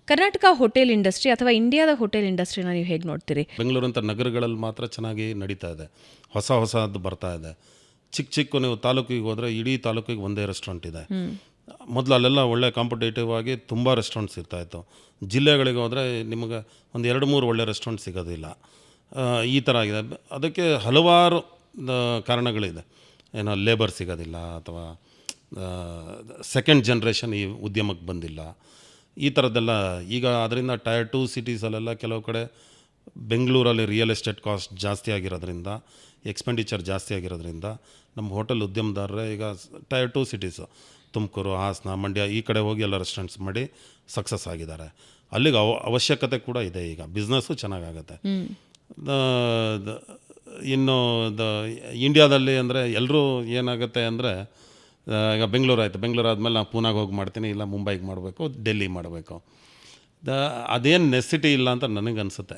Karnataka hotel industry ಅಥವಾ ಇಂಡಿಯಾದ hotel ಇಂಡಸ್ಟ್ರಿನ ನೀವು ಹೇಗೆ ನೋಡ್ತೀರಿ? ಬೆಂಗಳೂರಂಥ ನಗರಗಳಲ್ಲಿ ಮಾತ್ರ ಚೆನ್ನಾಗಿ ನಡೀತಾ ಇದೆ, ಹೊಸದು ಬರ್ತಾ ಇದೆ. ಚಿಕ್ಕ ನೀವು ತಾಲೂಕಿಗೆ ಹೋದರೆ ಇಡೀ ತಾಲೂಕಿಗೆ ಒಂದೇ ರೆಸ್ಟೋರೆಂಟ್ ಇದೆ. ಮೊದಲು ಅಲ್ಲೆಲ್ಲ ಒಳ್ಳೆ ಕಾಂಪಿಟೇಟಿವ್ ಆಗಿ ತುಂಬ ರೆಸ್ಟೋರೆಂಟ್ಸ್ ಇರ್ತಾಯಿತ್ತು. ಜಿಲ್ಲೆಗಳಿಗೆ ಹೋದರೆ ನಿಮಗೆ ಒಂದು 2-3 ಒಳ್ಳೆ ರೆಸ್ಟೋರೆಂಟ್ ಸಿಗೋದಿಲ್ಲ. ಈ ಥರ ಆಗಿದೆ. ಅದಕ್ಕೆ ಹಲವಾರು ಕಾರಣಗಳಿದೆ. ಏನೋ ಲೇಬರ್ ಸಿಗೋದಿಲ್ಲ, ಅಥವಾ ಸೆಕೆಂಡ್ ಜನ್ರೇಷನ್ ಈ ಉದ್ಯಮಕ್ಕೆ ಬಂದಿಲ್ಲ, ಈ ಥರದ್ದೆಲ್ಲ. ಈಗ ಅದರಿಂದ ಟೈರ್ 2 ಸಿಟೀಸಲ್ಲೆಲ್ಲ ಕೆಲವು ಕಡೆ ಬೆಂಗಳೂರಲ್ಲಿ ರಿಯಲ್ ಎಸ್ಟೇಟ್ ಕಾಸ್ಟ್ ಜಾಸ್ತಿ ಆಗಿರೋದ್ರಿಂದ, ಎಕ್ಸ್ಪೆಂಡಿಚರ್ ಜಾಸ್ತಿ ಆಗಿರೋದ್ರಿಂದ ನಮ್ಮ ಹೋಟೆಲ್ ಉದ್ಯಮದಾರರೇ ಈಗ ಟೈರ್ 2 ಸಿಟೀಸು ತುಮಕೂರು, ಹಾಸನ, ಮಂಡ್ಯ ಈ ಕಡೆ ಹೋಗಿ ಎಲ್ಲ ರೆಸ್ಟೋರೆಂಟ್ಸ್ ಮಾಡಿ ಸಕ್ಸಸ್ ಆಗಿದ್ದಾರೆ. ಅಲ್ಲಿಗೆ ಅವಶ್ಯಕತೆ ಕೂಡ ಇದೆ. ಈಗ ಬಿಸ್ನೆಸ್ಸು ಚೆನ್ನಾಗಾಗತ್ತೆ. ಇನ್ನು ಇಂಡಿಯಾದಲ್ಲಿ ಅಂದರೆ ಎಲ್ಲರೂ ಏನಾಗುತ್ತೆ ಅಂದರೆ, ಈಗ ಬೆಂಗಳೂರು ಆಯಿತು, ಬೆಂಗಳೂರು ಆದಮೇಲೆ ನಾನು ಪೂನಾಗೆ ಹೋಗಿ ಮಾಡ್ತೀನಿ, ಇಲ್ಲ ಮುಂಬೈಗೆ ಮಾಡಬೇಕು, ಡೆಲ್ಲಿ ಮಾಡಬೇಕು. ಅದೇನು ನೆಸಿಟಿ ಇಲ್ಲ ಅಂತ ನನಗನ್ಸುತ್ತೆ.